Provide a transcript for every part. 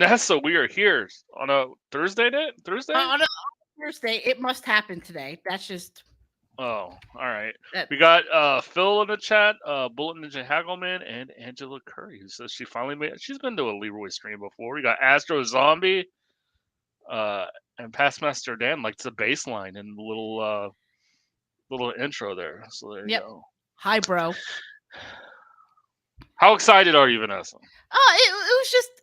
Vanessa, we are here on a Thursday day? Thursday? On a Thursday, it must happen today. That's just Oh, all right. that. We got Phil in the chat, Bullet Ninja Haggleman, and Angela Curry, who says she finally made it. She's been to a Leroy stream before. We got Astro Zombie, uh, and Pastmaster Dan, like the baseline and the little intro there. So there you Yep. go. Hi, bro. How excited are you, Vanessa? Oh,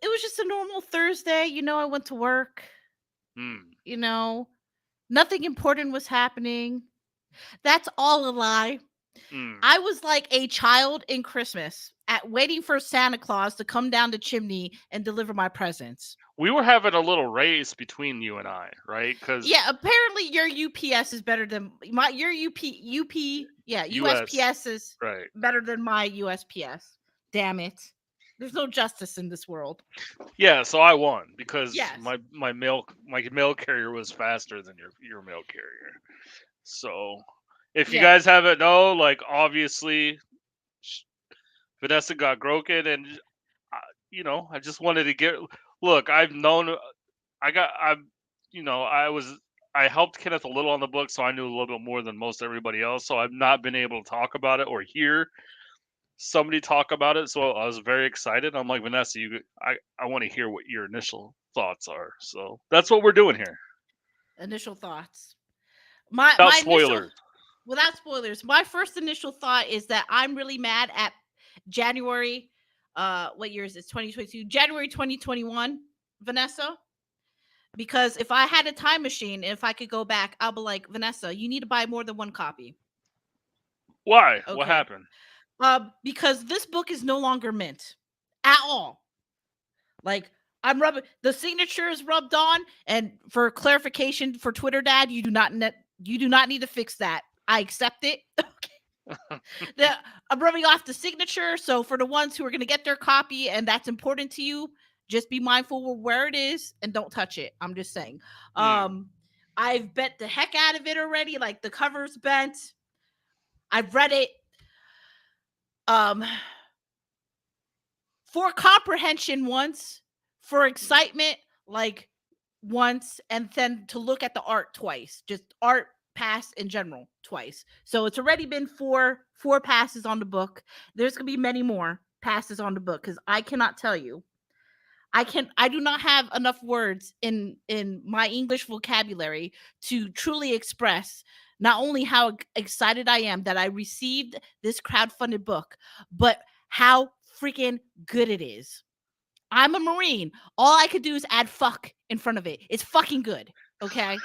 it was just a normal Thursday. I went to work. Hmm. Nothing important was happening. That's all a lie. Hmm. I was like a child in Christmas at waiting for Santa Claus to come down the chimney and deliver my presents. We were having a little race between you and I, right? Because Yeah, apparently your UPS is better than your U.S. USPS is Right. better than my USPS. Damn it. There's no justice in this world. Yeah, so I won because Yes. my mail carrier was faster than your mail carrier. So if you Yeah. guys haven't know, like obviously Vanessa got broken, and I just wanted to get. Look, I've known I got I'm I helped Kenneth a little on the book, so I knew a little bit more than most everybody else. So I've not been able to talk about it or hear somebody talk about it. So I was very excited. I'm like, Vanessa, I want to hear what your initial thoughts are. So that's what we're doing here. Initial thoughts. My Without my initial spoilers. Without spoilers, my first initial thought is that I'm really mad at January. What year is this? 2022. January 2021, Vanessa. Because if I had a time machine, if I could go back, I'll be like, Vanessa, you need to buy more than one copy. Why? What Okay. happened? Because this book is no longer mint at all. Like, I'm rubbing the signature is rubbed on, and for clarification for Twitter Dad, you do not need to fix that. I accept it. I'm rubbing off the signature. So for the ones who are going to get their copy and that's important to you, just be mindful of where it is and don't touch it. I'm just saying. I've bent the heck out of it already. Like the cover's bent. I've read it. For comprehension once, for excitement like once, and then to look at the art twice. Just art pass in general twice. So it's already been four passes on the book. There's gonna be many more passes on the book because I cannot tell you. I do not have enough words in my English vocabulary to truly express not only how excited I am that I received this crowdfunded book, but how freaking good it is. I'm a Marine. All I could do is add fuck in front of it. It's fucking good. Okay?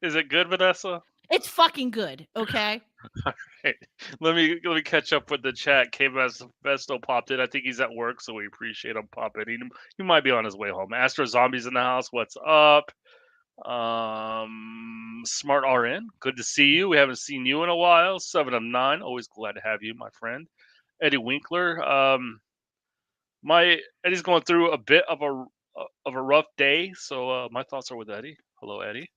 Is it good, Vanessa? It's fucking good. Okay? Hey, let me catch up with the chat. KMS Vesto popped in. I think he's at work, so we appreciate him popping in. He might be on his way home. Astro Zombies in the house. What's up? Smart RN. Good to see you. We haven't seen you in a while. 7 of 9. Always glad to have you, my friend. Eddie Winkler. My Eddie's going through a bit of a rough day, so my thoughts are with Eddie. Hello, Eddie.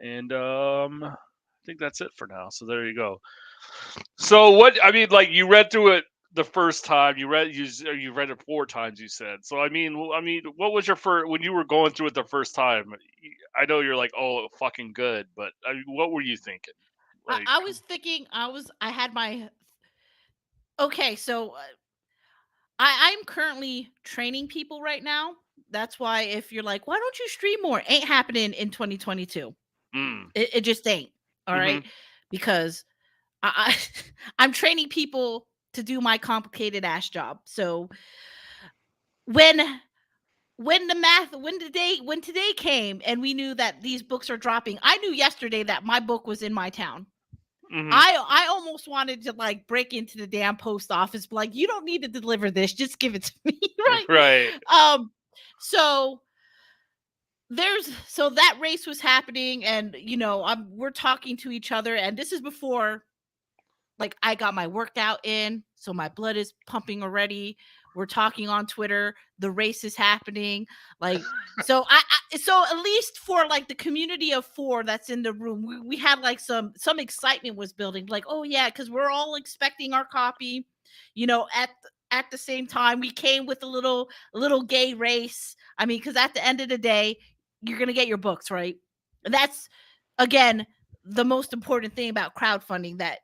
And I think that's it for now. So there you go. So what I mean, like you read through it the first time. You read it 4 times. You said. So I mean, what was your first when you were going through it the first time? I know you're like, oh, fucking good, but I mean, what were you thinking? Like, I was thinking I had my okay, so I'm currently training people right now. That's why if you're like, why don't you stream more? Ain't happening in 2022. mm, It just ain't. All mm-hmm, right. Because I I'm training people to do my complicated ass job. So when when today came and we knew that these books are dropping, I knew yesterday that my book was in my town. mm-hmm, I almost wanted to like break into the damn post office, like you don't need to deliver this, just give it to me, right? right. So so that race was happening, and we're talking to each other, and this is before like I got my workout in, so my blood is pumping already. We're talking on Twitter. The race is happening. Like, so so at least for like the community of 4 that's in the room, we had like some excitement was building. Like, oh yeah, because we're all expecting our copy, at at the same time. We came with a little gay race. I mean, because at the end of the day, you're gonna get your books, right? That's again the most important thing about crowdfunding, that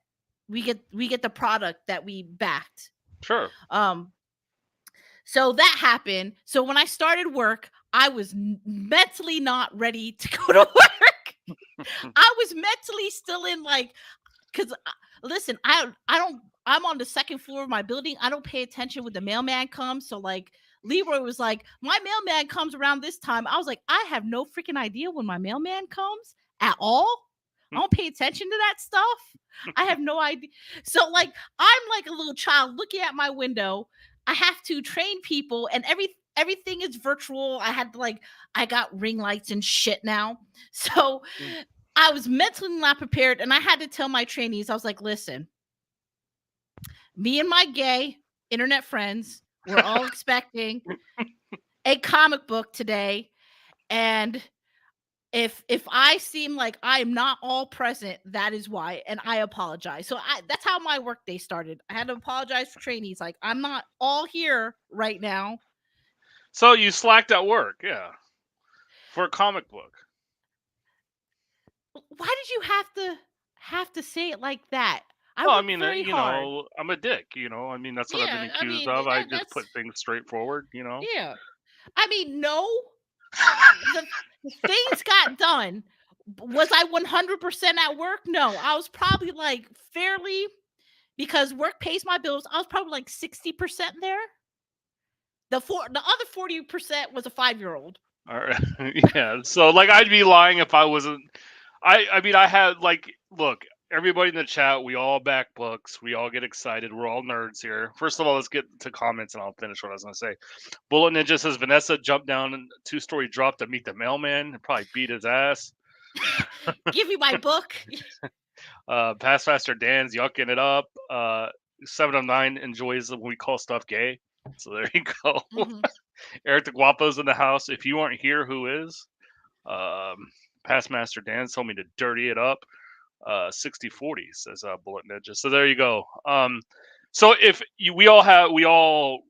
we get the product that we backed. Sure. Um, so that happened. So when I started work, I was mentally not ready to go to work. I was mentally still in like, because listen, I don't, I'm on the second floor of my building. I don't pay attention when the mailman comes. So like Leroy was like, my mailman comes around this time. I was like, I have no freaking idea when my mailman comes at all. I don't pay attention to that stuff. I have no idea. So like I'm like a little child looking at my window. I have to train people, and everything is virtual. I had to like, I got ring lights and shit now. So I was mentally not prepared, and I had to tell my trainees, I was like, listen, me and my gay internet friends, we're all expecting a comic book today. And if I seem like I am not all present, that is why. And I apologize. So that's how my workday started. I had to apologize for trainees. Like, I'm not all here right now. So you slacked at work, yeah, for a comic book. Why did you have to say it like that? I Well, I worked mean, very hard. I'm a dick. I mean, that's what I've been Yeah, I accused mean, of. I just that's put things straightforward. yeah. I mean, no, the things got done. Was I 100% at work? No, I was probably like fairly, because work pays my bills. I was probably like 60% there. The other 40% was a 5-year-old. All right. Yeah. So like, I'd be lying if I wasn't. I mean, I had like, look, everybody in the chat, we all back books. We all get excited. We're all nerds here. First of all, let's get to comments, and I'll finish what I was gonna say. Bullet Ninja says Vanessa jumped down and two-story drop to meet the mailman and probably beat his ass. Give me my book. Pass Faster Dan's yucking it up. 7 of 9 enjoys when we call stuff gay. So there you go. Mhm. Eric the Guapo's in the house. If you aren't here, who is? Um, Past Master Dan told me to dirty it up. 60/40 says Bullet Ninja. So there you go. So if we all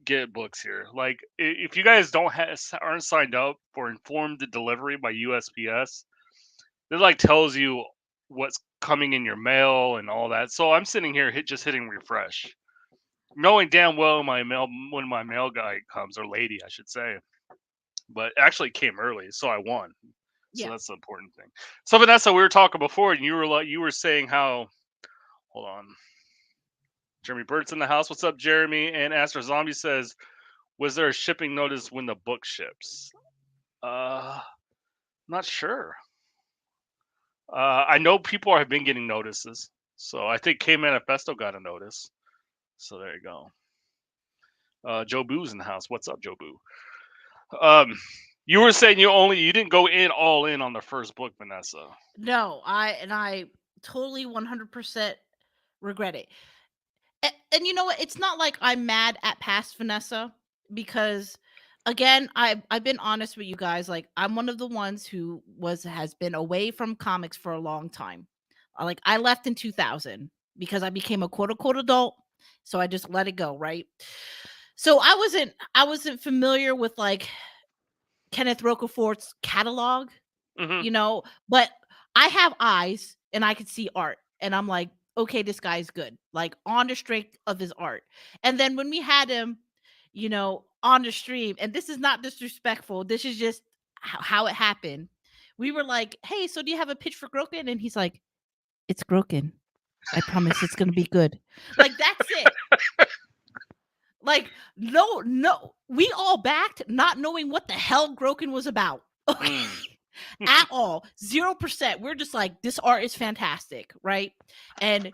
get books here. Like, if you guys aren't signed up for informed delivery by USPS, it like tells you what's coming in your mail and all that. So I'm sitting here just hitting refresh, knowing damn well when my mail guy comes, or lady, I should say. But it actually came early, so I won. So Yeah. that's the important thing. So Vanessa, we were talking before, and you were saying how. Hold on, Jeremy Burt's in the house. What's up, Jeremy? And Astro Zombie says, "Was there a shipping notice when the book ships?" Uh, not sure. I know people have been getting notices, so I think K Manifesto got a notice. So there you go. Joe Boo's in the house. What's up, Joe Boo? Um, you were saying you didn't go in all in on the first book, Vanessa. No, I totally 100% regret it. And you know what? It's not like I'm mad at past Vanessa, because again, I've been honest with you guys. Like, I'm one of the ones who has been away from comics for a long time. Like, I left in 2000 because I became a quote unquote adult, so I just let it go, right? So I wasn't familiar with like Kenneth Roquefort's catalog, Hmm. but I have eyes and I could see art, and I'm like, okay, this guy's good, like on the strength of his art. And then when we had him, on the stream, and this is not disrespectful, this is just how it happened. We were like, hey, so do you have a pitch for Groken? And he's like, it's Groken. I promise it's gonna be good. Like, that's it. Like, no, no, we all backed, not knowing what the hell Groken was about. Okay. Mm. At all. 0%. We're just like, this art is fantastic, right? And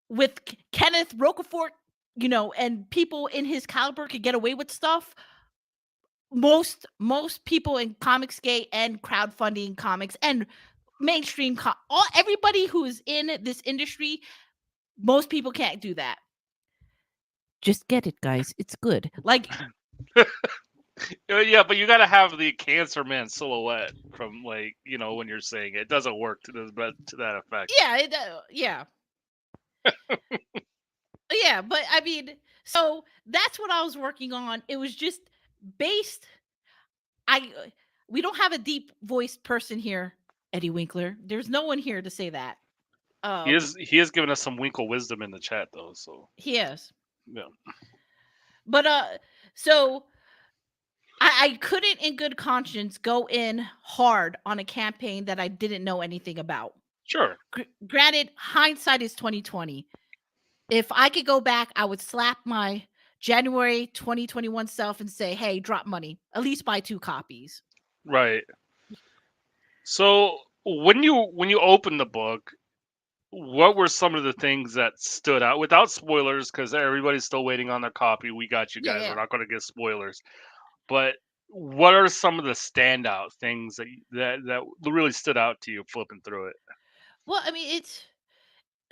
with Kenneth Roquefort, and people in his caliber could get away with stuff. Most people in Comicsgate and crowdfunding comics and mainstream everybody who is in this industry, most people can't do that. Just get it, guys. It's good. Like, Yeah, but you got to have the Cancer Man silhouette from, like, when you're saying it. It doesn't work to that effect. yeah, yeah. Yeah, but I mean, so that's what I was working on. It was just based. I We don't have a deep voiced person here, Eddie Winkler. There's no one here to say that. He is giving us some Winkle wisdom in the chat though. So He is, yeah, but so I couldn't, in good conscience, go in hard on a campaign that I didn't know anything about. sure, Granted, hindsight is 2020. If I could go back, I would slap my January 2021 self and say, "Hey, drop money. At least buy 2 copies." right. So when you open the book, what were some of the things that stood out without spoilers? Because everybody's still waiting on their copy. We got you Yeah, guys. We're yeah. not going to get spoilers. But what are some of the standout things that really stood out to you flipping through it? Well, I mean, it's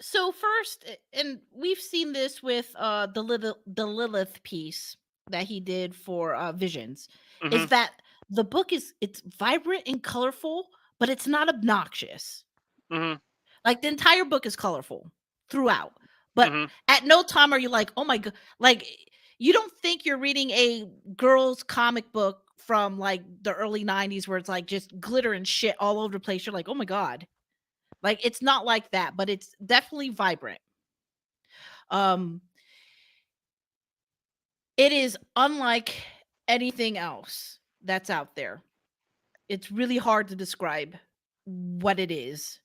so first, and we've seen this with the Lilith piece that he did for Visions, is Mhm. that the book it's vibrant and colorful, but it's not obnoxious. Mhm. Like the entire book is colorful throughout, but Mhm. at no time are you like, oh my god, like you don't think you're reading a girl's comic book from like the early 90s where it's like just glitter and shit all over the place. You're like, oh my god. Like it's not like that, but it's definitely vibrant. Um, it is unlike anything else that's out there. It's really hard to describe what it is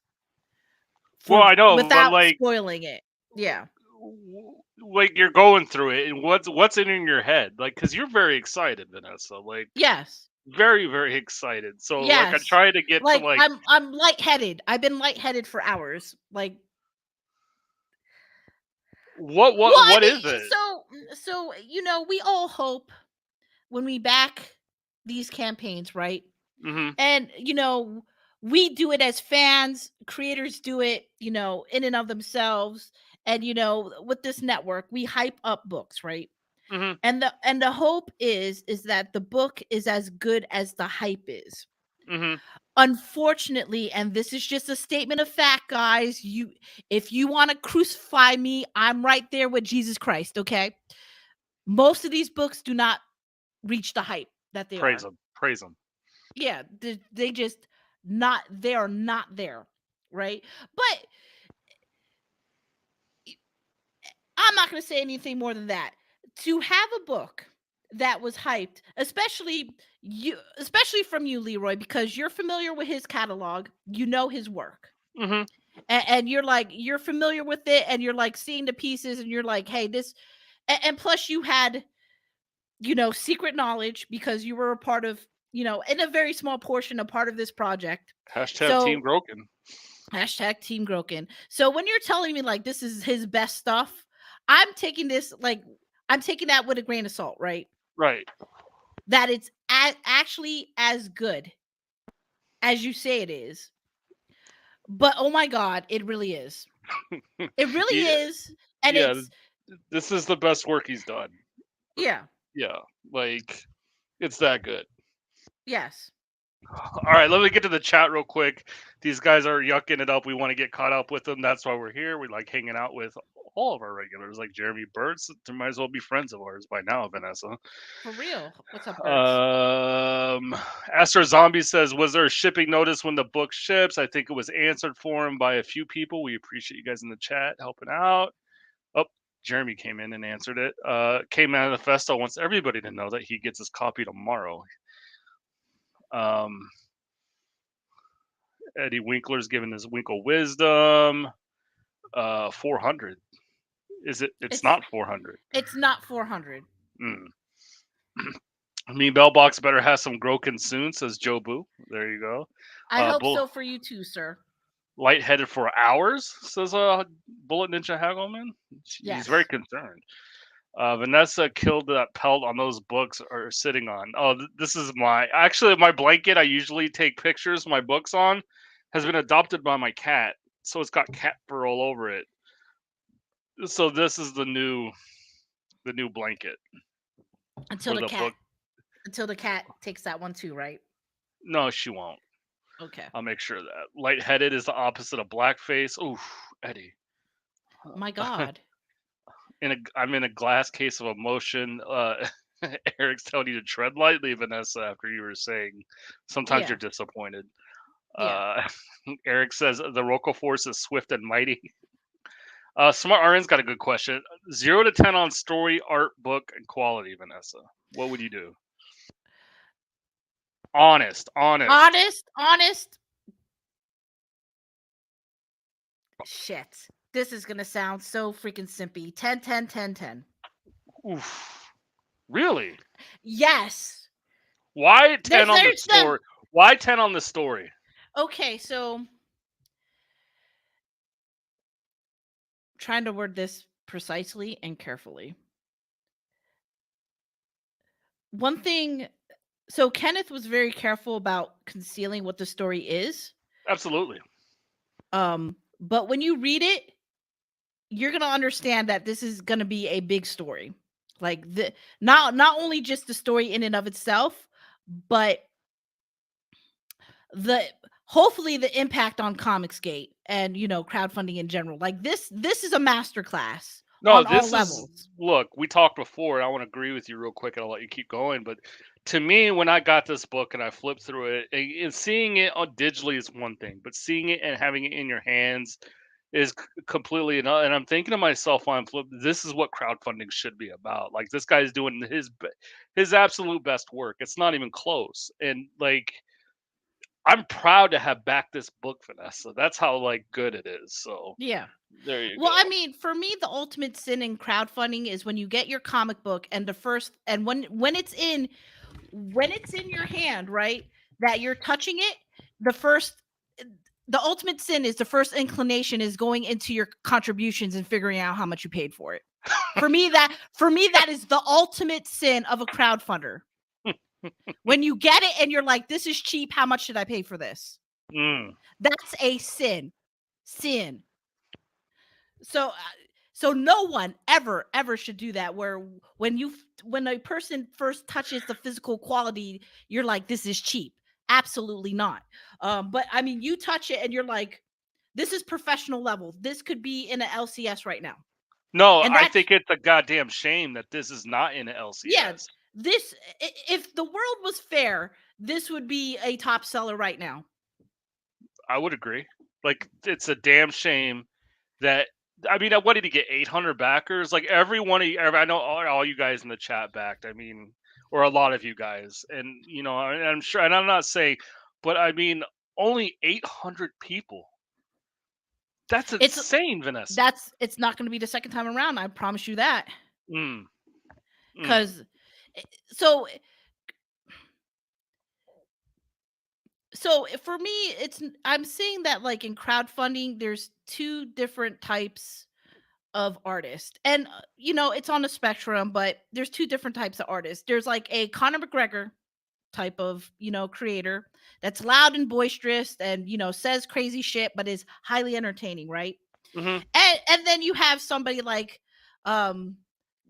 Well, for I know, but without spoiling it. Yeah. like you're going through it, and what's in your head? Like, because you're very excited, Vanessa. Like, Yes. very very excited. So, like, I Yes. try to get to Like like I'm lightheaded. I've been lightheaded for hours. Like, well, I what is mean, it? so we all hope when we back these campaigns, right? Mhm. And we do it as fans, creators do it, in and of themselves. And with this network, we hype up books, right? Mhm. And the hope is that the book is as good as the hype is. Mhm. Unfortunately, and this is just a statement of fact, guys, if you want to crucify me, I'm right there with Jesus Christ, okay? Most of these books do not reach the hype that they Praise are. him. Praise him. Yeah, they just not they are not there, right? But I'm not going to say anything more than that. To have a book that was hyped, especially from you, Leroy, because you're familiar with his catalog, you know his work. Mhm. And you're familiar with it, and you're like seeing the pieces, and you're like, hey, this, and plus you had secret knowledge because you were a part of, in a very small portion, a part of this project. Hashtag Team So Broken. hashtag Team Groken. So when you're telling me like this is his best stuff, I'm taking this like I'm taking that with a grain of salt, right? Right. That it's actually as good as you say it is. But oh my god, it really is. It really Yeah. is. And Yeah. it's This is the best work he's done. yeah. Yeah. Like, it's that good. Yes. All right, let me get to the chat real quick. These guys are yucking it up. We want to get caught up with them. That's why we're here. We like hanging out with all of our regulars, like Jeremy Burtz. They might as well be friends of ours by now, Vanessa. For real. What's up, Berts? Um, Astro Zombie says, "Was there a shipping notice when the book ships?" I think it was answered for him by a few people. We appreciate you guys in the chat helping out. Oh, Jeremy came in and answered it. K Manifesto wants everybody to know that he gets his copy tomorrow. Um, Eddie Winkler's giving his Winkle wisdom. 400. Is it? It's It's not 400. it's not 400. Mm. I mean, Bellbox better have some Groken soon, says Joe Boo. There you go. I hope Bull so for you too, sir. Lightheaded for hours, says Bullet Ninja Haggleman. He's very Yes. concerned. Vanessa killed that pelt on those books are sitting on. Oh, this is my blanket I usually take pictures of my books on has been adopted by my cat, so it's got cat fur all over it. So this is the new blanket Until for the the cat book. until the cat takes that one too, right? No, she won't. Okay. I'll make sure of that. Lightheaded is the opposite of blackface. Oof, Eddie. My god. I'm in a glass case of emotion. Eric's telling you to tread lightly, Vanessa. After you were saying, sometimes you're Yeah. disappointed. Yeah. Uh, Eric says the Roco Force is swift and mighty. Smart RN's got a good question. 0 to 10 on story, art, book, and quality, Vanessa. What would you do? Honest, honest. Honest. Shit. This is gonna sound so freaking simpy. 10, 10, 10, 10. Oof. Really? Yes. Why There's 10 on the there's the story? Why 10 on the story? Okay, so trying to word this precisely and carefully. One thing, so Kenneth was very careful about concealing what the story is. Absolutely. But when you read it, you're gonna understand that this is gonna be a big story. Like the not only just the story in and of itself, but the hopefully the impact on Comicsgate and crowdfunding in general. Like this is a masterclass No, on all this is levels. look, we talked before, and I want to agree with you real quick, and I'll let you keep going. But to me, when I got this book and I flipped through it, and seeing it on digitally is one thing, but seeing it and having it in your hands is completely another. And I'm thinking to myself, while I'm flipping, this is what crowdfunding should be about. Like this guy's doing his absolute best work. It's not even close, and like I'm proud to have backed this book, Vanessa. That's how like good it is. So Yeah. there you Well, I go. mean, for me, the ultimate sin in crowdfunding is when you get your comic book and the first and when it's in your hand, right? That you're touching it, the first the ultimate sin is the first inclination is going into your contributions and figuring out how much you paid for it. For me that is the ultimate sin of a crowdfunder. When you get it and you're like, this is cheap, how much should I pay for this? Mm. That's a sin. Sin. So so no one ever should do that where when a person first touches the physical quality, you're like, this is cheap. Absolutely not. But I mean, you touch it and you're like, this is professional level. This could be in an LCS right now. No, And I that's think it's a goddamn shame that this is not in yeah, LCS. this if the world was fair, this would be a top seller right now. I would agree. Like, it's a damn shame that. I mean, what did he get? 800 backers. Like every one of you. I know all you guys in the chat backed. I mean, or a lot of you guys, and I'm sure. And I'm not saying, but I mean, only 800 people. That's It's insane, Vanessa. it's not going to be the second time around, I promise you that. Mm, mm. Cuz so for me, I'm seeing that like in crowdfunding there's two different types of artists. And it's on a spectrum, but there's two different types of artists. There's like a Conor McGregor type of creator that's loud and boisterous and says crazy shit but is highly entertaining, right? Hmm. And then you have somebody like um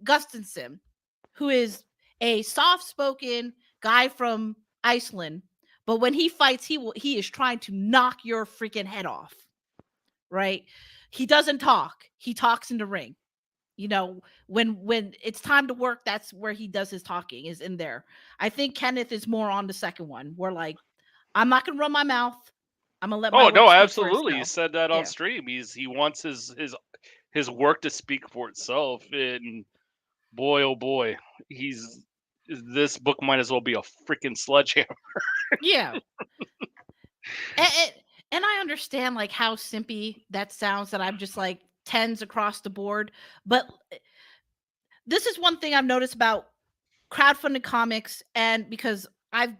Gustafsson, who is a soft-spoken guy from Iceland, but when he fights, he is trying to knock your freaking head off, right? He doesn't talk. He talks in the ring. When it's time to work, that's where he does his talking, is in there. I think Kenneth is more on the second one, where like, I'm not gonna run my mouth. I'm gonna let my Oh work no, speak for absolutely. You itself. said that on Yeah. stream. He wants his work to speak for itself, and boy, oh boy, he's this book might as well be a freaking sledgehammer. Yeah. And, and I understand like how simpy that sounds, that I'm just like tens across the board. But this is one thing I've noticed about crowdfunded comics, and because I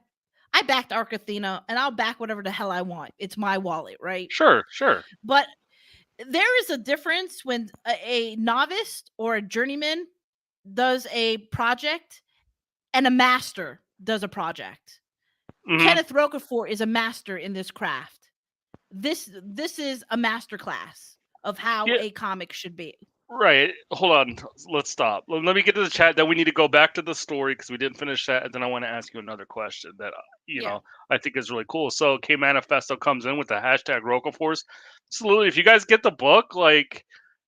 backed Arc Athena and I'll back whatever the hell I want. It's my wallet, right? Sure, sure. But there is a difference when a novice or a journeyman does a project and a master does a project. Hmm. Kenneth Rocafort is a master in this craft. This is a master class of how Yeah, a comic should be. right. Hold on. Let's stop. Let me get to the chat. Then we need to go back to the story because we didn't finish that, and then I want to ask you another question that Yeah. I think is really cool. So K Manifesto comes in with the hashtag Rocal Force. Absolutely. If you guys get the book, like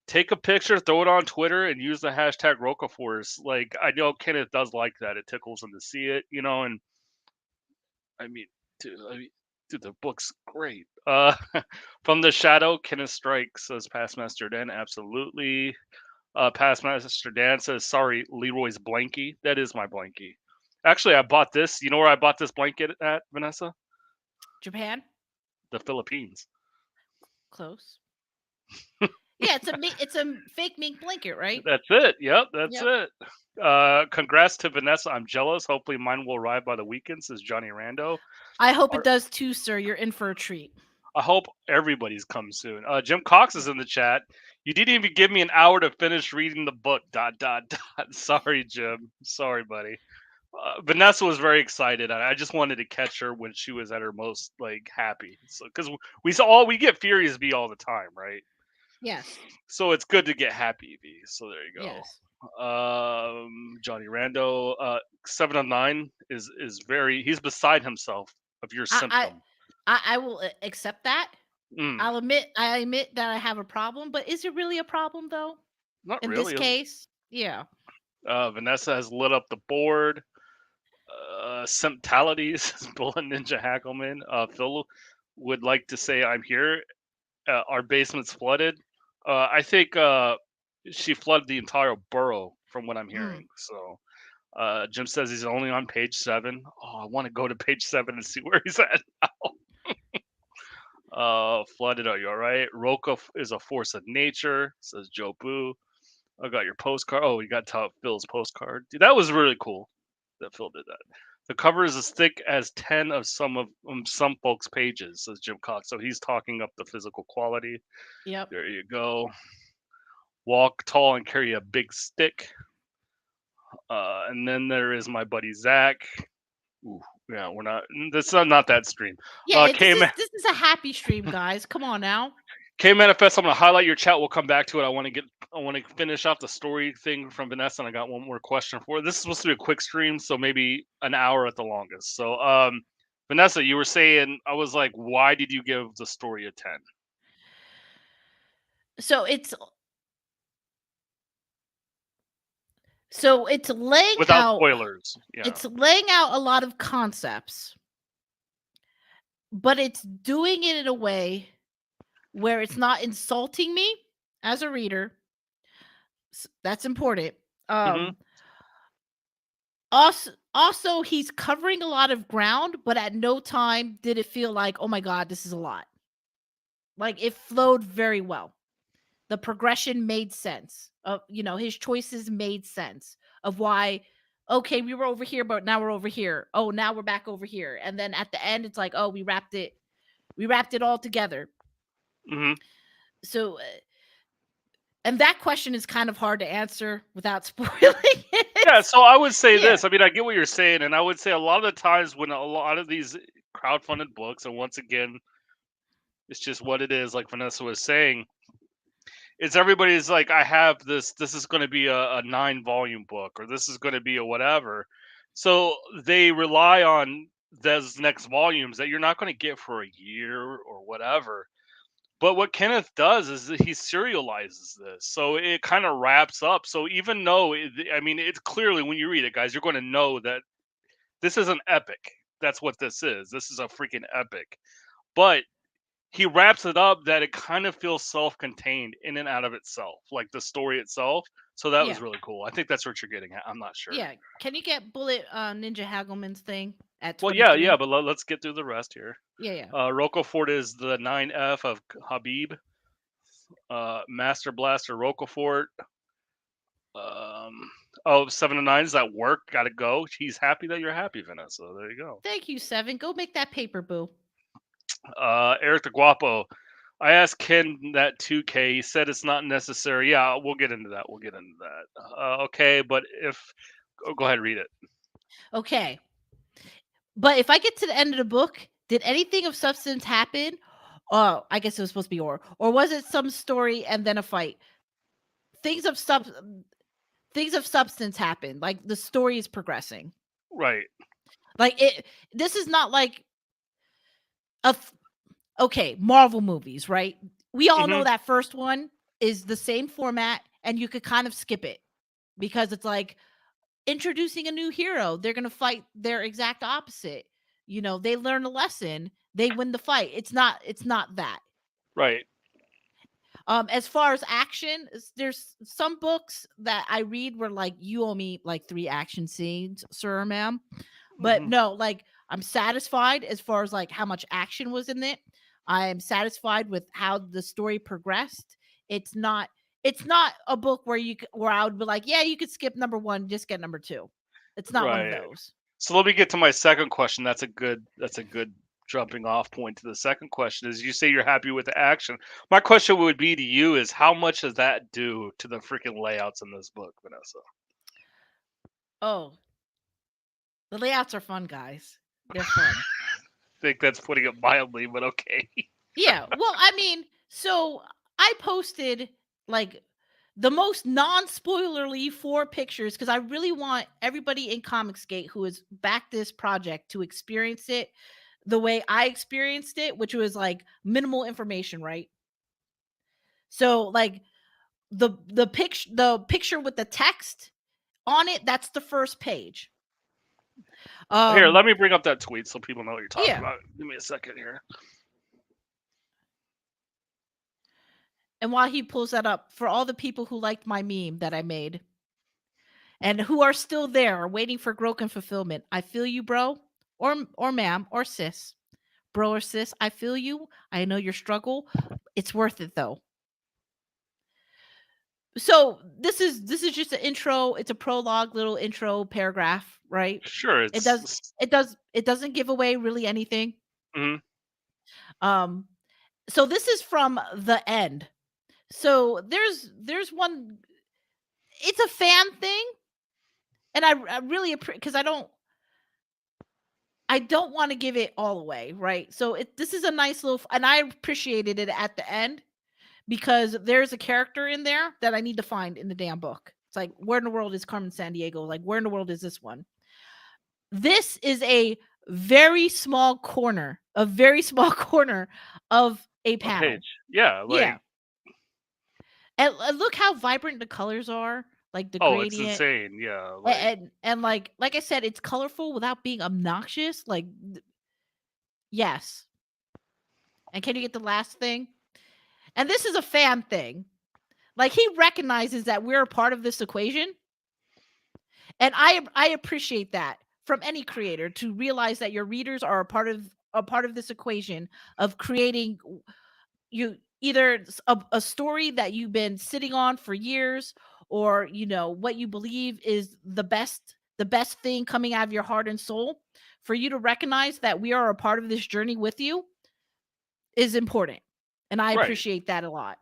take a picture, throw it on Twitter, and use the hashtag Rokaforce. Like I know Kenneth does like that. It tickles him to see it, and I mean, dude, dude, the book's great. From the Shadow, Kenneth Strike says Pastmaster Dan, absolutely. Pastmaster Dan says, sorry, Leroy's blankie. That is my blankie. Actually, I bought this. You know where I bought this blanket at, Vanessa? Japan, The Philippines. close. Yeah, it's a fake mink blanket, right? That's it. Yep, that's Yep. it. Congrats to Vanessa. I'm jealous. Hopefully, mine will arrive by the weekend, says Johnny Rando. I hope it Our- does too, sir. You're in for a treat. I hope everybody's come soon. Jim Cox is in the chat. You didn't even give me an hour to finish reading the book. Dot dot dot. Sorry, Jim. Sorry, buddy. Vanessa was very excited. I just wanted to catch her when she was at her most like happy. So because we get furious V all the time, right? Yes. So it's good to get happy V. So there you go. Yes. Johnny Rando, 7 of 9 is very he's beside himself of your I I symptom. I will accept that. Mm, I admit that I have a problem, but is it really a problem though? not In this really. case? Yeah. Vanessa has lit up the board. Symptalities, Bullet Ninja Hackleman. Phil would like to say I'm here. Our basement's flooded. I think she flooded the entire borough from what I'm Mm. hearing. So Jim says he's only on page 7. Oh, I want to go to page 7 and see where he's at now. Flooded, are you all right? Roka is a force of nature, says Joe Boo. I got your postcard. Oh, you got Phil's postcard. Dude, that was really cool that Phil did that. The cover is as thick as 10 of some folks' pages, says Jim Cox. So he's talking up the physical quality. Yep. There you go. Walk tall and carry a big stick. And then there is my buddy Zach. Ooh, yeah, we're not. This is not that stream. Yeah, K this is a happy stream, guys. Come on now. Manifest. I'm gonna highlight your chat. We'll come back to it. I want to finish off the story thing from Vanessa, and I got one more question for her. This is supposed to be a quick stream, so maybe an hour at the longest. So, Vanessa, you were saying, I was like, why did you give the story a 10? So it's laying Without out spoilers. Yeah. it's laying out a lot of concepts, but it's doing it in a way where it's not insulting me as a reader. That's important. Hmm. Um also he's covering a lot of ground, but at no time did it feel like, oh my god, this is a lot. Like it flowed very well. The progression made sense. His choices made sense of why, okay, we were over here, but now we're over here. Oh, now we're back over here. And then at the end, it's like, oh, we wrapped it all together. Hmm. So and that question is kind of hard to answer without spoiling it. Yeah. So I would say Yeah. this. I mean, I get what you're saying, and I would say a lot of the times when a lot of these crowdfunded books, and once again, it's just what it is. Like Vanessa was saying, it's everybody's like, I have this is going to be a 9 volume book, or this is going to be a whatever. So they rely on those next volumes that you're not going to get for a year or whatever. But what Kenneth does is that he serializes this, so it kind of wraps up. So even though I mean, it's clearly when you read it, guys, you're going to know that this is an epic. That's what this is. This is a freaking epic. But he wraps it up that it kind of feels self-contained in and out of itself, like the story itself. So that was Yeah. really cool. I think that's what you're getting at. I'm not sure. Yeah. Can you get Bullet Ninja Hagelman's thing at Well, yeah, 23? but let's get through the rest here. Yeah, yeah. Rocafort is the 9F of Habib. Master Blaster Rocafort. Oh, 7 of 9 is at work. Gotta go. He's happy that you're happy, Vanessa. There you go. Thank you, Seven. Go make that paper, boo. Eric the Guapo. I asked Ken that 2K. He said it's not necessary. Yeah, we'll get into that. We'll get into that. Okay, but if go ahead, read it. Okay. But if I get to the end of the book, did anything of substance happen? Oh, I guess it was supposed to be or was it some story and then a fight? Things of substance happen. Like the story is progressing. Right. Like this is not like okay, Marvel movies, right? We all Hmm. know that first one. is the same format, and you could kind of skip it because it's like introducing a new hero. They're going to fight their exact opposite. They learn a lesson, they win the fight. It's not that. Right. As far as action, there's some books that I read where like you owe me like 3 action scenes, sir or ma'am. But Hmm. no, like I'm satisfied as far as like how much action was in it. I'm satisfied with how the story progressed. It's not it's not a book where where I would be like, yeah, you could skip number 1, just get number 2. It's not one of Right. those. So let me get to my second question. That's a good jumping off point to the second question. Is you say you're happy with the action. My question would be to you is how much does that do to the freaking layouts in this book, Vanessa? Oh, the layouts are fun, guys. They're fun. I think that's putting it mildly, but okay. Yeah. Well, I mean, so I posted like the most non-spoilerly 4 pictures because I really want everybody in Comicsgate who has backed this project to experience it the way I experienced it, which was like minimal information, right? So like the picture with the text on it, that's the first page. Here, Um let me bring up that tweet so people know what you're talking yeah. about. Give me a second here. And while he pulls that up, for all the people who liked my meme that I made, and who are still there waiting for growth and fulfillment. I feel you, bro, or ma'am, or sis, bro or sis. I feel you. I know your struggle. It's worth it though. So this is just an intro. It's a prologue, little intro paragraph, right? Sure, It does it's it doesn't give away really anything. mhm. Um, so this is from the end. So there's one. It's a fan thing, and I really appreciate because I don't want to give it all away, right? So this is a nice little, and I appreciated it at the end because there's a character in there that I need to find in the damn book. It's like, where in the world is Carmen San Diego? Like, where in the world is this one? This is a very small corner of a A panel. page. Yeah, Yeah, like and look how vibrant the colors are, like the oh, it's gradient, insane. Yeah, like and like I said, it's colorful without being obnoxious. Like, yes. And can you get the last thing? And this is a fan thing. Like he recognizes that we're a part of this equation, and I appreciate that from any creator to realize that your readers are a part of this equation of creating you either a story that you've been sitting on for years, or what you believe is the best thing coming out of your heart and soul. For you to recognize that we are a part of this journey with you is important, and I right. appreciate that a lot.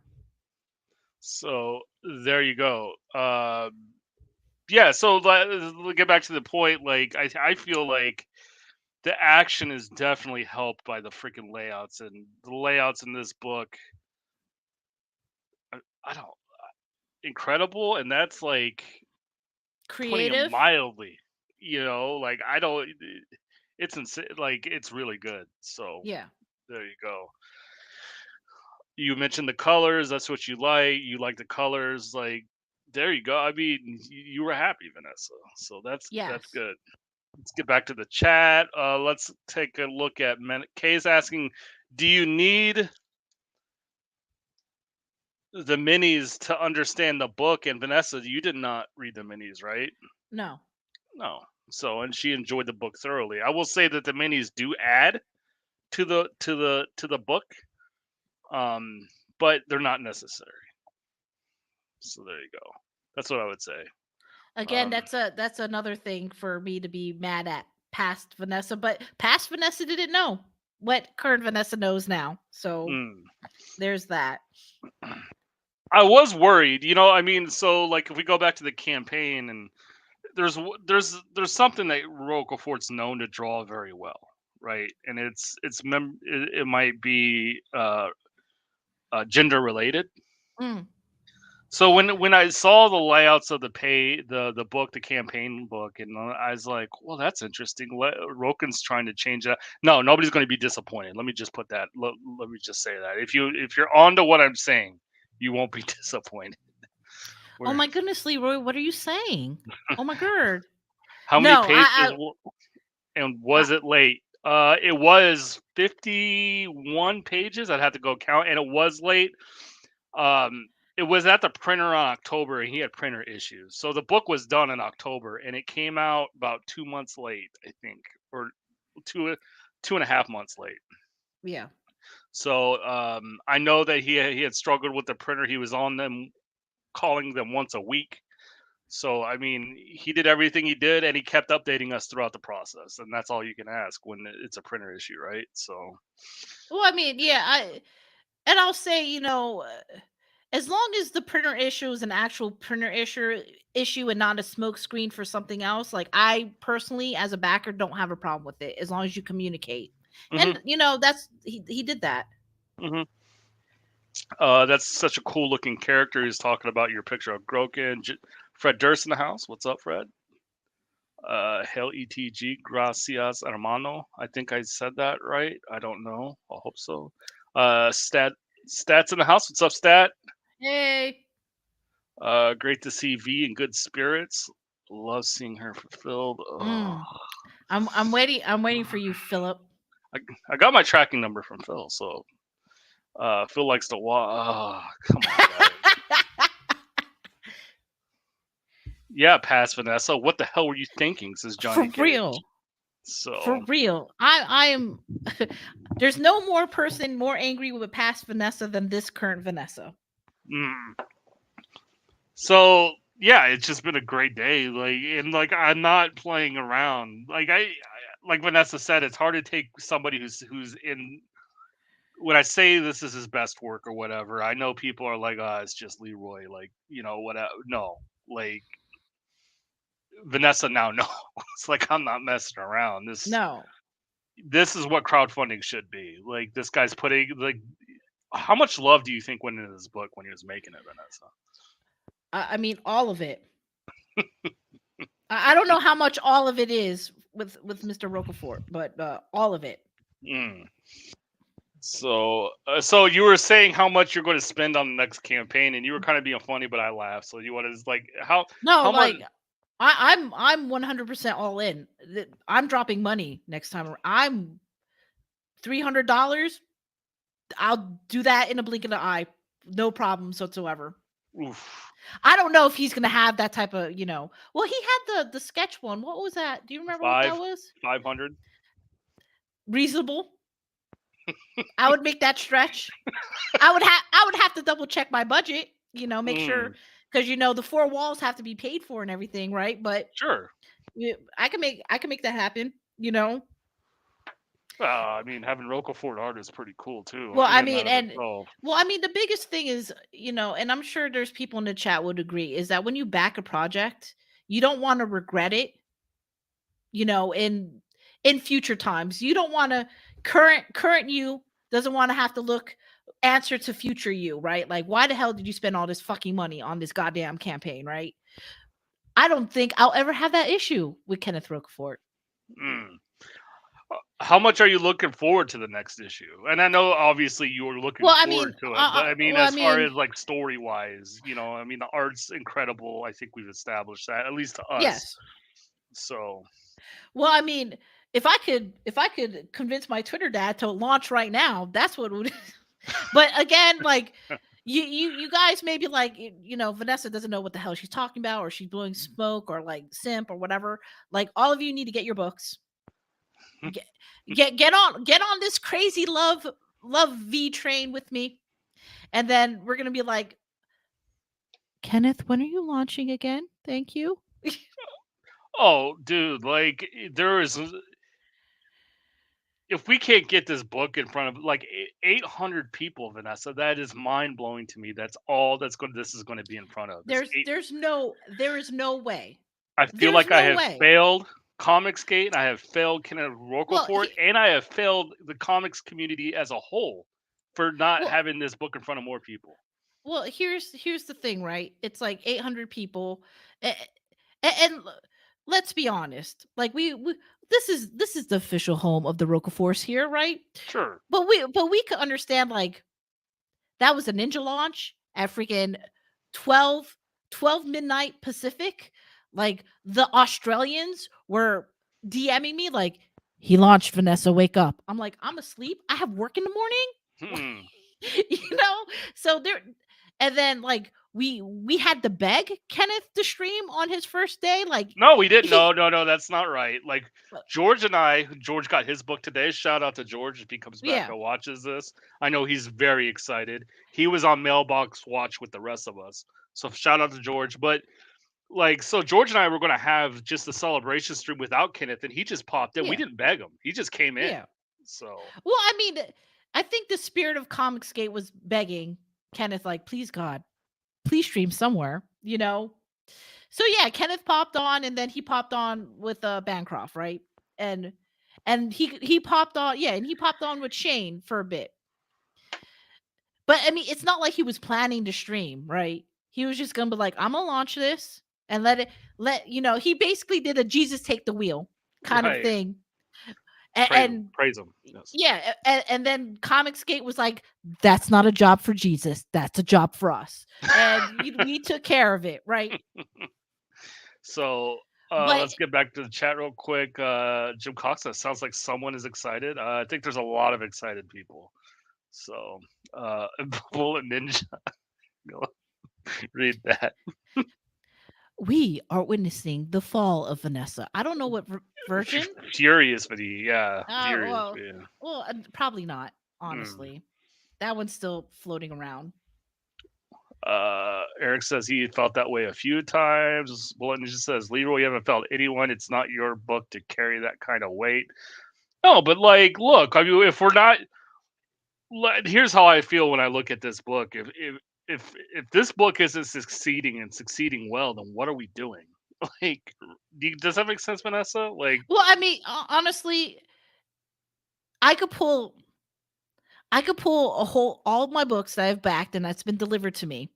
So there you go. Yeah. So let's get back to the point. Like I feel like the action is definitely helped by the freaking layouts, and the layouts in this book. I don't incredible, and that's like putting it Creative. mildly. Like I don't. It's insane. Like it's really good. So Yeah. there you go. You mentioned the colors. That's what you like. You like the colors. Like there you go. I mean, you were happy, Vanessa. So that's Yes. good. Let's get back to the chat. Let's take a look at Kay's asking, do you need the minis to understand the book? And Vanessa, you did not read the minis, right? No. No. So, and she enjoyed the book thoroughly. I will say that the minis do add to the book, um, but they're not necessary. So there you go. That's what I would say. Again, Um, that's another thing for me to be mad at past Vanessa, but past Vanessa didn't know what current Vanessa knows now. So mm. there's that. I was worried, I mean, so like if we go back to the campaign, and there's something that Roquefort's known to draw very well, right? And it might be gender related. Mm. So when I saw the layouts of the book, the campaign book, and I was like, well, that's interesting. Roken's trying to change that. No, nobody's going to be disappointed. Let me just put that. Let me just say that if you're on to what I'm saying, You won't be disappointed. Oh We're my goodness, Leroy, what are you saying? Oh my god. how many No, pages and I was it late? It was 51 pages. I'd have to go count, and it was late. Um, it was at the printer on October, and he had printer issues. So the book was done in October, and it came out about 2 months late, I think, or two 2.5 months late. yeah. So I know that he had struggled with the printer. He was on them, calling them once a week. So I mean, he did everything he did, and he kept updating us throughout the process, and that's all you can ask when it's a printer issue, right? So, Well, I mean, yeah, and I'll say, as long as the printer issue is an actual printer issue and not a smoke screen for something else, like I personally as a backer don't have a problem with it as long as you communicate. hmm And that's he did that. hmm that's such a cool looking character. He's talking about your picture of Groken. Fred Durst in the house. What's up, Fred? Hell ETG, gracias, hermano. I think I said that right. I don't know. I hope so. Stats in the house. What's up, Stat? Hey. Great to see V in good spirits. Love seeing her fulfilled. Oh, Mm. I'm waiting for you, Philip. I, I got my tracking number from Phil, so Phil likes to watch. Oh, come on, guys. Yeah, pass Vanessa. What the hell were you thinking? Says For Johnny Cage. real. For So, real. I am there's no more person more angry with past Vanessa than this current Vanessa. mm. So yeah, it's just been a great day. Like, and like I'm not playing around. Like Vanessa said, it's hard to take somebody who's in. When I say this is his best work or whatever, I know people are like, "Ah, it's just Leroy." Like, whatever. No, like Vanessa now knows. Like, I'm not messing around. No. This is what crowdfunding should be. Like, this guy's putting like, how much love do you think went into this book when he was making it, Vanessa? I mean all of it. I don't know how much all of it is with Mr. Roquefort, but all of it. Mm. So you were saying how much you're going to spend on the next campaign, and you were kind of being funny, but I laughed. So you want to like No, how much? like I'm 100% all in. I'm dropping money next time. I'm $300. I'll do that in a blink of the eye. No problems whatsoever. Oof, I don't know if he's gonna have that type of, Well, he had the sketch one. What was that? Do you remember what that five, was? 500. Reasonable. I would make that stretch. I would have to double check my budget, make sure Mm, because the four walls have to be paid for and everything, right? But sure. I can make that happen, you know. I mean, having Roquefort art is pretty cool too, Well, in I and mean, out of and itself. the biggest thing is, and I'm sure there's people in the chat would agree, is that when you back a project, you don't want to regret it, in future times. You don't want to current you doesn't want to have to look answer to future you, right? Like why the hell did you spend all this fucking money on this goddamn campaign, right? I don't think I'll ever have that issue with Kenneth Roquefort. Mm. How much are you looking forward to the next issue? And I know obviously you were looking Well, I forward mean, to it, but I mean, well, I as far mean, as like story wise, I mean, the art's incredible. I think we've established that, at least to us. yes. So, Well, I mean, if I could convince my Twitter dad to launch right now, that's what would. But again, like you guys maybe like Vanessa doesn't know what the hell she's talking about, or she's blowing smoke, or like simp or whatever. Like all of you need to get your books. Get get on this crazy love V train with me, and then we're gonna be like, Kenneth, when are you launching again? Thank you. oh, dude, like there is, if we can't get this book in front of like 800 people, Vanessa, that is mind blowing to me. That's all this is going to be in front of. Is eight. There is no way. I feel There's like I no have way. failed Comicsgate, I have failed Kenneth Well, Roquefort, and I have failed the comics community as a whole for not well, having this book in front of more people. well. Here's the thing, right? It's like 800 people, and, and let's be honest. Like we this is the official home of the Roqueforts here, right? Sure. But we could understand like that was a ninja launch, at freaking 12 12 midnight Pacific. Like the Australians were DMing me like, he launched, Vanessa, wake up. I'm like, I'm asleep. I have work in the morning. Hmm. you know? So there, and then like we had to beg Kenneth to stream on his first day. Like No, we didn't. he No, no, no. That's not right. Like George and I, George got his book today. Shout out to George if he comes back yeah, and watches this. I know he's very excited. He was on mailbox watch with the rest of us. So shout out to George. But like, so George and I were gonna have just a celebration stream without Kenneth, and he just popped in. We yeah, didn't beg him. He just came in. yeah. So Well, I mean, I think the spirit of Comicsgate was begging Kenneth, like, please God, please stream somewhere, you know? So yeah, Kenneth popped on, and then he popped on with Bancroft, right? And he popped on, yeah, and he popped on with Shane for a bit. But I mean, it's not like he was planning to stream, right? He was just gonna be like, I'm gonna launch this and he basically did a Jesus take the wheel kind of right, thing. And praise him. Yes. yeah, and then Comicsgate was like, "That's not a job for Jesus. That's a job for us," and we took care of it, right? So But let's get back to the chat real quick. Jim Cox, sounds like someone is excited. I think there's a lot of excited people. So Bullet Ninja, go read that. we are witnessing the fall of Vanessa. I don't know what version. Furious with you, yeah, Uh, furious well, with you. probably not. Mm. Honestly, that one's still floating around. Eric says he felt that way a few times. Bullet Ninja says, Leroy, you haven't felt anyone. It's not your book to carry that kind of weight. No, but like, look, I mean, if we're not, here's how I feel when I look at this book. If this book isn't succeeding and succeeding well, then what are we doing? Like, does that make sense, Vanessa? Like, Well, I mean, honestly, I could pull I could pull a whole all of my books that I've backed and that's been delivered to me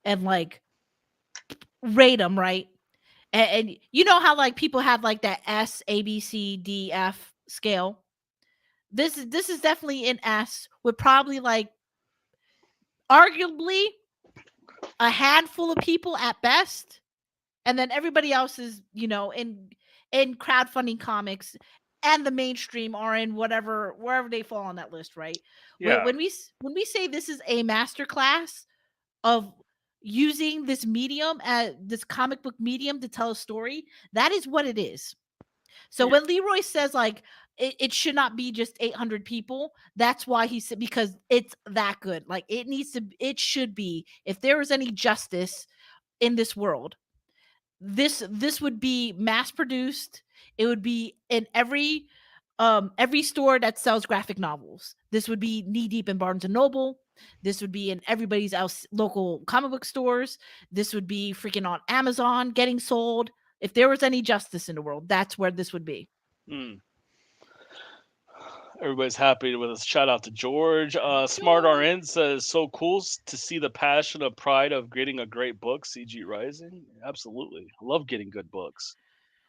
and like rate them, right? And you know how like people have like that S A B C D F scale. This is definitely an S with probably like arguably a handful of people at best, and then everybody else is in crowdfunding comics and the mainstream are in wherever they fall on that list, right? yeah, When we say this is a masterclass of using this medium as this comic book medium to tell a story, that is what it is. So yeah. when Leroy says like it should not be just 800 people, that's why he said, because it's that good. Like it should be, if there was any justice in this world, this would be mass produced. It would be in every store that sells graphic novels. This would be knee deep in Barnes and Noble. This would be in everybody's else local comic book stores. This would be freaking on Amazon getting sold. If there was any justice in the world, that's where this would be. Mm. Everybody's happy with us. Shout out to George. Smart George. RN says, so cool to see the passion of pride of getting a great book, CG Rising. Absolutely. I love getting good books.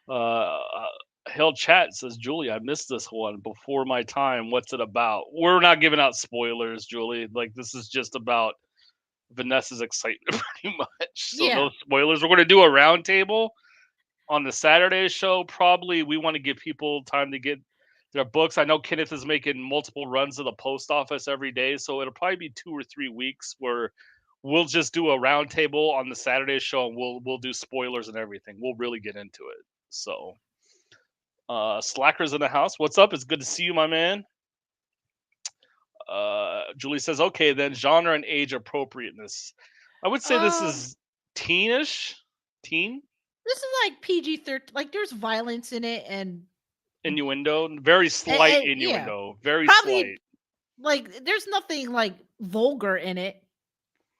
Hell Chat says, Julie, I missed this one before my time. What's it about? We're not giving out spoilers, Julie. Like, this is just about Vanessa's excitement, pretty much. So, Yeah. no spoilers. We're going to do a roundtable on the Saturday show. Probably we want to give people time to get their books. I know Kenneth is making multiple runs to the post office every day, so it'll probably be 2 or 3 weeks where we'll just do a roundtable on the Saturday show, and we'll do spoilers and everything. We'll really get into it. So, Slackers in the house. What's up? It's good to see you, my man. Julie says, okay, then genre and age appropriateness. I would say this Um, is teenish, teen this is like PG-13. Like there's violence in it, innuendo, very slight and yeah, innuendo, very probably slight. like there's nothing like vulgar in it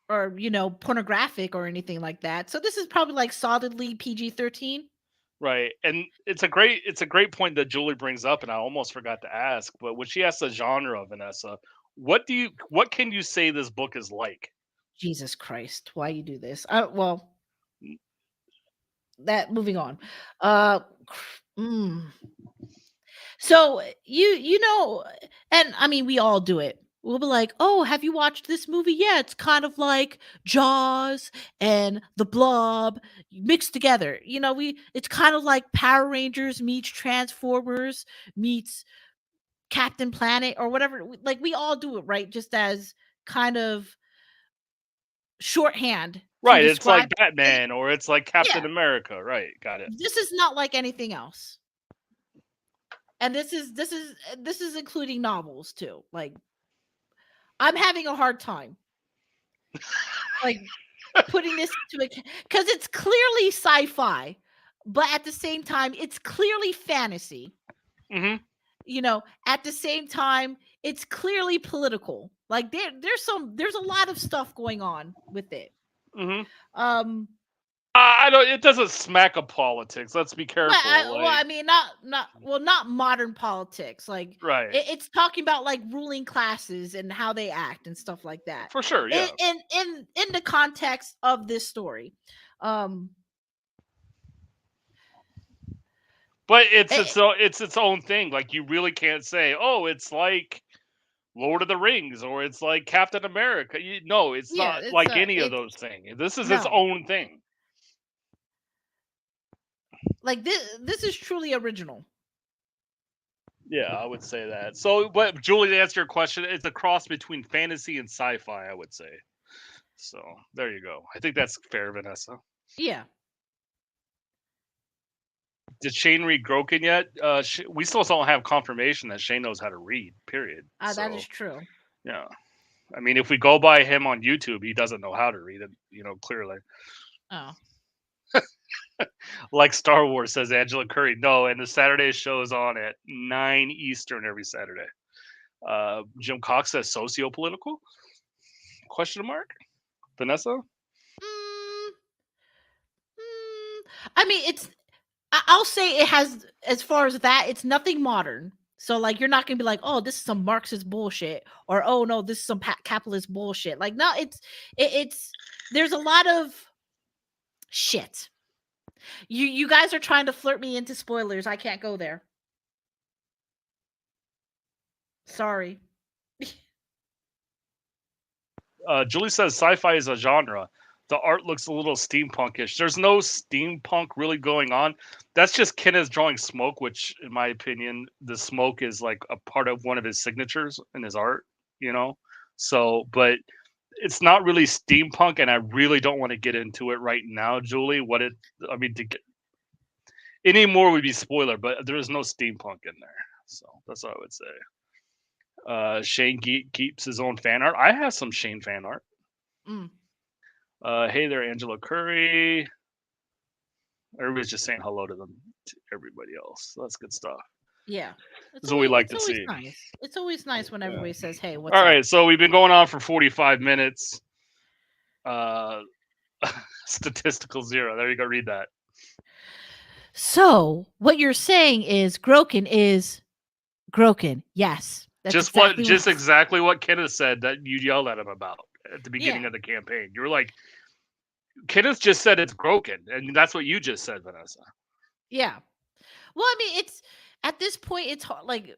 or pornographic or anything like that. So this is probably like solidly PG-13. Right. And it's a great point that Julie brings up, and I almost forgot to ask, but when she asks the genre, Vanessa, what can you say this book is like? Jesus Christ, why you do this? Well, that moving on. Mm. So and I mean we all do it. we'll be like, "Oh, have you watched this movie? Yeah, it's kind of like Jaws and The Blob mixed together." It's kind of like Power Rangers meets Transformers meets Captain Planet or whatever. Like we all do it, right? Just as kind of shorthand to Right, it's like describe it. Batman or it's like Captain Yeah, America, right, got it. this is not like anything else. And this is including novels too. Like I'm having a hard time like putting this into a because it's clearly sci-fi, but at the same time, it's clearly fantasy. Mhm, At the same time, it's clearly political. Like there's a lot of stuff going on with it. mhm. Um, I don't it doesn't smack of politics, let's be but careful, I like mean, not modern politics. Like right. it's talking about like ruling classes and how they act and stuff like that. For sure, In yeah. in the context of this story, um, But it's it, its own thing, like, you really can't say, "Oh, it's like Lord of the Rings," or "It's like Captain America." No, it's yeah, not like any of those things. This is its no, own thing. like this is truly original. Yeah, I would say that. So, but Julie, to answer your question, it's a cross between fantasy and sci-fi, I would say. So, there you go. I think that's fair, Vanessa. Yeah, Did Shane read Groken yet? We still don't have confirmation that Shane knows how to read, period. that is So, true. yeah. I mean, if we go by him on YouTube, he doesn't know how to read it, clearly. Oh, Like Star Wars, says Angela Curry. No, and the Saturday show is on at 9 Eastern every Saturday. Jim Cox says socio-political? Question mark? Vanessa? mm, I mean, I'll say it has as far as that, it's nothing modern. So like you're not gonna be like, oh, this is some Marxist bullshit, or oh no, this is some capitalist bullshit. Like no, it's there's a lot of shit. You guys are trying to flirt me into spoilers. I can't go there. Sorry. Julie says sci-fi is a genre. The art looks a little steampunkish. There's no steampunk really going on. That's just Kenneth drawing smoke, which, in my opinion, the smoke is like a part of one of his signatures in his art. You know, so but it's not really steampunk, and I really don't want to get into it right now, Julie. I mean, to get any more would be spoiler, but there is no steampunk in there, so that's what I would say. Shane keeps his own fan art. I have some Shane fan art. Mm, Hey there, Angela Curry. Everybody's just saying hello to everybody else. So that's good stuff. yeah. That's what we like It's to always see. nice. It's always nice when Yeah. everybody says, "Hey, All what's up?" right, so we've been going on for 45 minutes. Uh, statistical zero. There you go. Read that. So what you're saying is Groken is Groken. Yes, that's exactly what. Just exactly what Kenneth said that you yelled at him about at the beginning Yeah, of the campaign. You were like, Kenneth just said it's broken, and that's what you just said, Vanessa. yeah. Well, I mean, it's at this point, it's like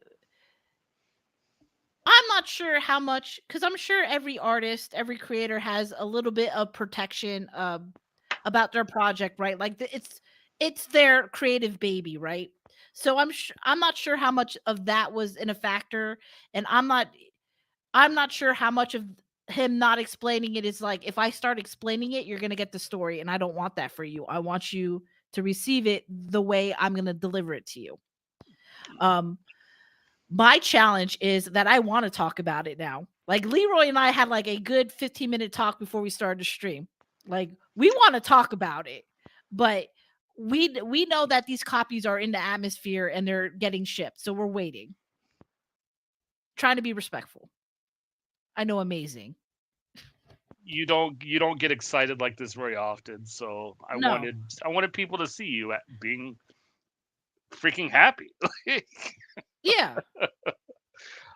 I'm not sure how much because I'm sure every artist, every creator has a little bit of protection about their project, right? Like it's their creative baby, right? So I'm not sure how much of that was in a factor, and I'm not sure how much of him not explaining it is like if I start explaining it, you're gonna get the story, and I don't want that for you. I want you to receive it the way I'm gonna deliver it to you. Um, my challenge is that I want to talk about it now. Like Leroy and I had like a good 15-minute talk before we started the stream. Like we want to talk about it, but we know that these copies are in the atmosphere and they're getting shipped, so we're waiting. Trying to be respectful. I know amazing. You don't get excited like this very often, so No. I wanted people to see you being freaking happy. Yeah.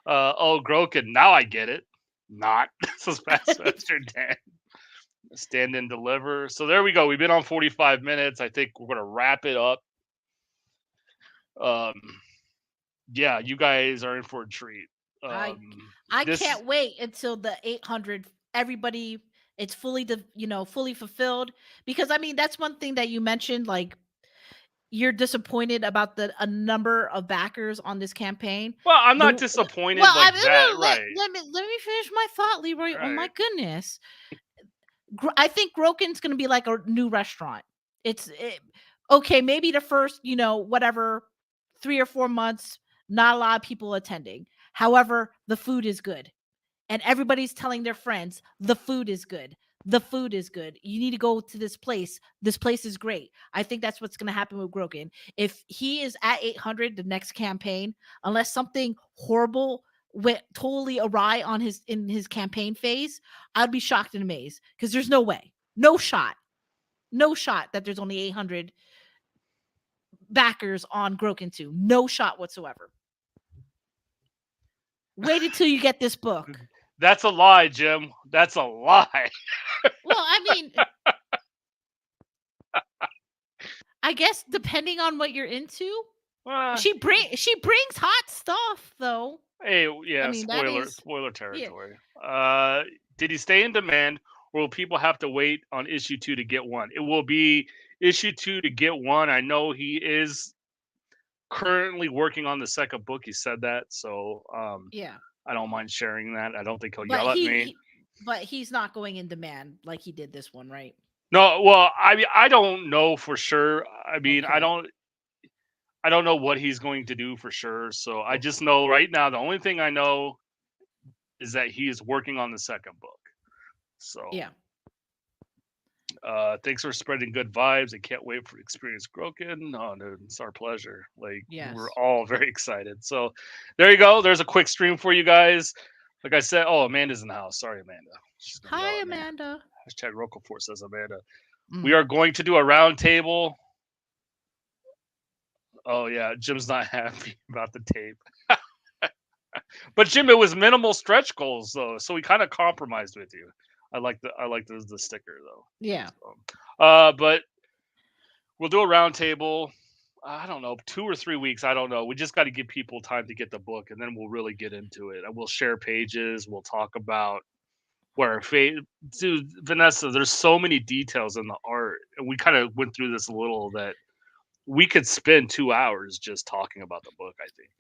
Oh, Groken, now I get it. Not so fast, faster, Dan. Stand and deliver. So there we go. We've been on 45 minutes. I think we're gonna wrap it up. Um, yeah, you guys are in for a treat. I Um, I this can't wait until the 800 everybody it's fully fully fulfilled because I mean that's one thing that you mentioned like you're disappointed about the a number of backers on this campaign. well, I'm The not well, disappointed like that, let, right? let me finish my thought, Leroy. Oh my Right. goodness. I think Groken's going to be like a new restaurant. Okay, maybe the first, whatever 3 or 4 months not a lot of people attending. However, the food is good and everybody's telling their friends the food is good, the food is good, you need to go to this place is great. I think that's what's going to happen with Grogan. If he is at 800 the next campaign, unless something horrible went totally awry on his campaign phase, I'd be shocked and amazed because there's no way, no shot that there's only 800 backers on Grogan 2, no shot whatsoever. Wait until you get this book. That's a lie, Jim. That's a lie. Well, I mean, I guess depending on what you're into, Uh, she brings hot stuff though. hey, I yeah, mean, that is spoiler yeah. territory. Did he stay in demand, or will people have to wait on issue 2 to get one? It will be issue 2 to get one. I know he is currently working on the second book. He said that, so Yeah. I don't mind sharing that. I don't think he'll But yell at me. but he's not going in demand like he did this one, right? No, well, I mean, I don't know for sure. I mean, Okay. I don't know what he's going to do for sure. So I just know right now the only thing I know is that he is working on the second book. So Yeah. thanks for spreading good vibes. I can't wait for Experience Groken. Oh, dude, it's our pleasure. Like we're Yes. all very excited. So there you go. There's a quick stream for you guys. Like I said, oh, Amanda's in the house. Sorry, Amanda. She's gonna yell Hi, at me. Amanda. Hashtag Roquefort says Amanda. We Mm. are going to do a round table. Oh yeah, Jim's not happy about the tape. But Jim, it was minimal stretch goals though, so we kind of compromised with you. I like the sticker though. Yeah. But we'll do a round table. I don't know, 2 or 3 weeks. I don't know. We just got to give people time to get the book, and then we'll really get into it. And we'll share pages. We'll talk about where our dude, Vanessa. There's so many details in the art, and we kind of went through this a little that we could spend 2 hours just talking about the book. I think.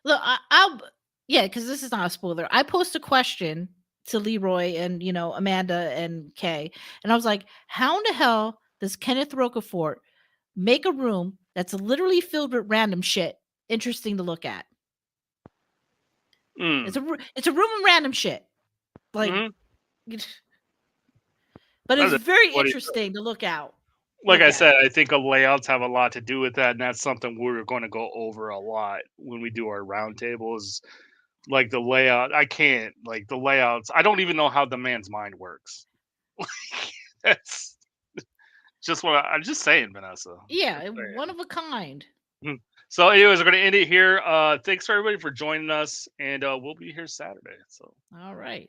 Look, I'll yeah, because this is not a spoiler. I posed a question to Leroy and Amanda and Kay, and I was like, "How in the hell does Kenneth Rocafort make a room that's literally filled with random shit interesting to look at? Mm. It's a room of random shit, like, Hmm. but it's That's very what interesting to like look I at. said, I think layouts have a lot to do with that, and that's something we're going to go over a lot when we do our roundtables. Like the layout, I can't like the layouts. I don't even know how the man's mind works. That's just what I'm just saying, Vanessa. Just Yeah, one saying. of a kind. Mm. So, anyways, we're gonna end it here. Thanks for everybody for joining us, and we'll be here Saturday. So. All right.